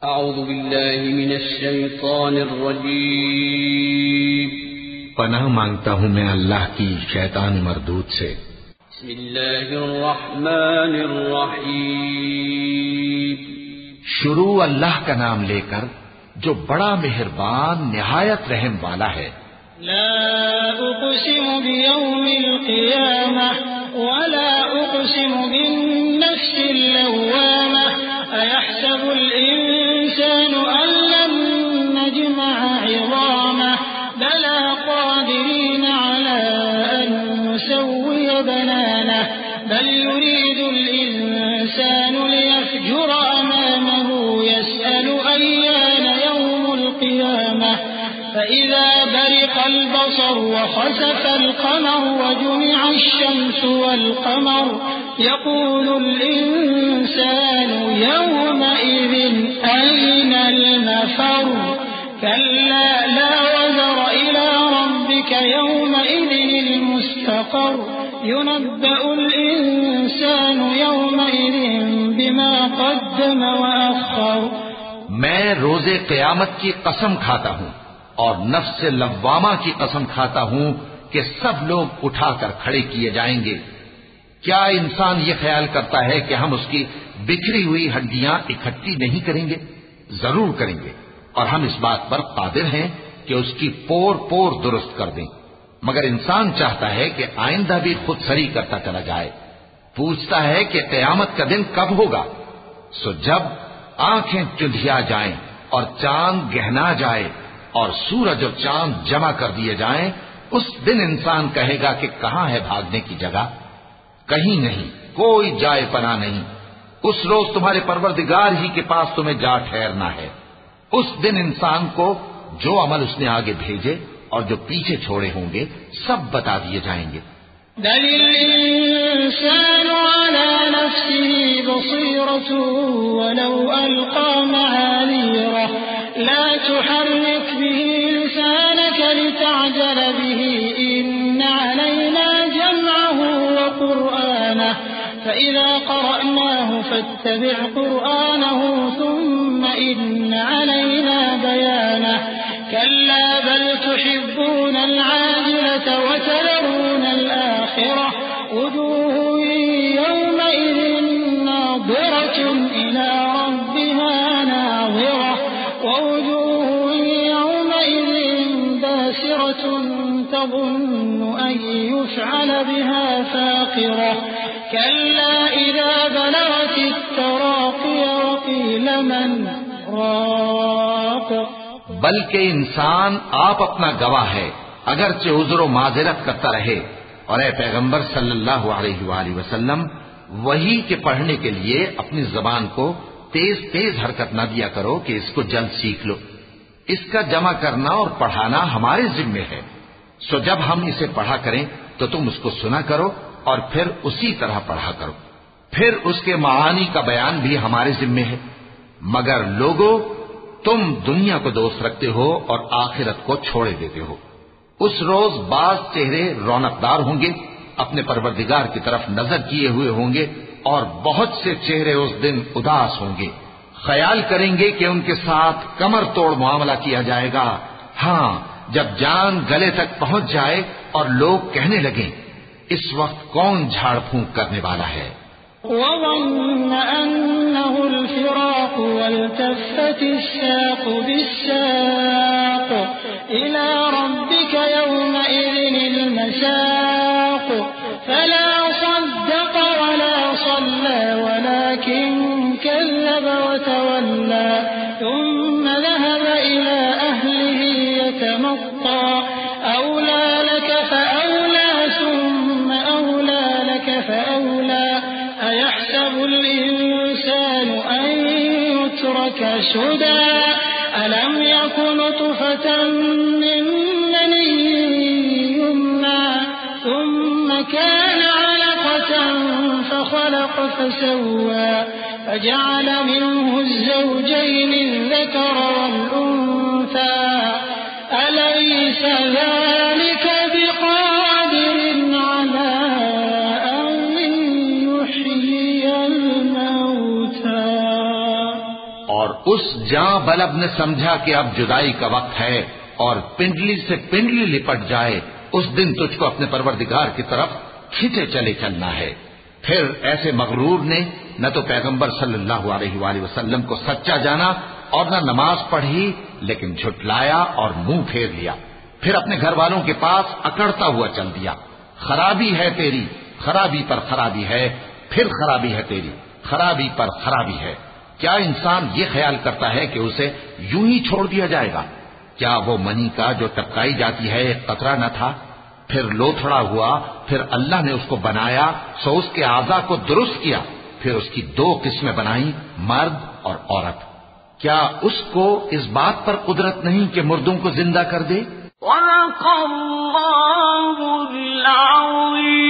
اعوذ باللہ من الشیطان الرجیم پناہ مانگتا ہوں میں اللہ کی شیطان مردود سے۔ بسم اللہ الرحمن الرحیم شروع اللہ کا نام لے کر جو بڑا مہربان نہایت رحم والا ہے۔ لا اقسم بیوم القیامہ ولا اقسم بالنفس اللوامہ ایحسب الانسان ان لن نجمع عظامہ بلا قادرین على ان نسوی بنانہ بل يريد الانسان ليفجر امامه يسأل ايان يوم القيامة فإذا برق البصر وخسف القمر وجمع الشمس والقمر يقول الإنسان يومئذ أين المفر كلا لا وزر إلى ربك يومئذ المستقر ينبأ الإنسان يومئذ بما قدم وأخر۔ میں روز قیامت کی قسم کھاتا ہوں اور نفس لوامہ کی قسم کھاتا ہوں کہ سب لوگ اٹھا کر کھڑے کیے جائیں گے۔ کیا انسان یہ خیال کرتا ہے کہ ہم اس کی بکھری ہوئی ہڈیاں اکٹھی نہیں کریں گے؟ ضرور کریں گے، اور ہم اس بات پر قادر ہیں کہ اس کی پور پور درست کر دیں۔ مگر انسان چاہتا ہے کہ آئندہ بھی خود سری کرتا چلا جائے، پوچھتا ہے کہ قیامت کا دن کب ہوگا۔ سو جب آنکھیں چندھیا جائیں اور چاند گہنا جائے اور سورج اور چاند جمع کر دیے جائیں، اس دن انسان کہے گا کہ کہاں ہے بھاگنے کی جگہ؟ کہیں نہیں، کوئی جائے پناہ نہیں۔ اس روز تمہارے پروردگار ہی کے پاس تمہیں جا ٹھہرنا ہے۔ اس دن انسان کو جو عمل اس نے آگے بھیجے اور جو پیچھے چھوڑے ہوں گے سب بتا دیے جائیں گے۔ بل الإنسان على نفسه بصيرة ولو ألقى معاذيره لا تحرك به لسانك لتعجل به إن علينا جمعه وقرآنه فإذا قرأناه فاتبع قرآنه ثم إن علينا بيانه كلا بل تحبون العاجلة وتذرون الآخرة وجوه يومئذ ناظرة إلى ربها ناظرة ووجوه يومئذ باسرة تظن أن يفعل بها فاقرة كلا إذا بلغت التراقي وقيل من راق۔ بلکہ انسان آپ اپنا گواہ ہے، اگرچہ عذر و معذرت کرتا رہے۔ اور اے پیغمبر صلی اللہ علیہ وآلہ وسلم، وحی کے پڑھنے کے لیے اپنی زبان کو تیز تیز حرکت نہ دیا کرو کہ اس کو جلد سیکھ لو۔ اس کا جمع کرنا اور پڑھانا ہمارے ذمے ہے۔ سو جب ہم اسے پڑھا کریں تو تم اس کو سنا کرو اور پھر اسی طرح پڑھا کرو۔ پھر اس کے معانی کا بیان بھی ہمارے ذمے ہے۔ مگر لوگوں، تم دنیا کو دوست رکھتے ہو اور آخرت کو چھوڑے دیتے ہو۔ اس روز بعض چہرے رونقدار ہوں گے، اپنے پروردگار کی طرف نظر کیے ہوئے ہوں گے، اور بہت سے چہرے اس دن اداس ہوں گے، خیال کریں گے کہ ان کے ساتھ کمر توڑ معاملہ کیا جائے گا۔ ہاں، جب جان گلے تک پہنچ جائے اور لوگ کہنے لگیں اس وقت کون جھاڑ پھونک کرنے والا ہے؟ وظن أنه الفراق والتفت الساق بالساق إلى ربك يومئذ المساق فلا صدق ولا صلى ولكن كذب وتولى ثم ذهب إلى أهله يتمطى أولى لك فأولى ثم أولى لك فأولى أيحسب الإنسان أن يترك سدى ألم يكن نطفة من مني يمنى ثم كان علقة فخلق فسوى فجعل منه الزوجين الذكر والأنثى أليس ذلك بقادر على أن يحيي الموتى۔ اور اس جاں بلب نے سمجھا کہ اب جدائی کا وقت ہے اور پنڈلی سے پنڈلی لپٹ جائے، اس دن تجھ کو اپنے پروردگار کی طرف کھینچے چلے چلنا ہے۔ پھر ایسے مغرور نے نہ تو پیغمبر صلی اللہ علیہ وآلہ وسلم کو سچا جانا اور نہ نماز پڑھی، لیکن جھٹلایا اور منہ پھیر لیا، پھر اپنے گھر والوں کے پاس اکڑتا ہوا چل دیا۔ خرابی ہے تیری، خرابی پر خرابی ہے، پھر خرابی ہے تیری، خرابی پر خرابی ہے۔ کیا انسان یہ خیال کرتا ہے کہ اسے یوں ہی چھوڑ دیا جائے گا؟ کیا وہ منی کا جو ٹپکائی جاتی ہے ایک قطرہ نہ تھا، پھر لوتھڑا ہوا، پھر اللہ نے اس کو بنایا، سو اس کے اعضاء کو درست کیا، پھر اس کی دو قسمیں بنائیں، مرد اور عورت۔ کیا اس کو اس بات پر قدرت نہیں کہ مردوں کو زندہ کر دے؟ صدق اللہ العظیم۔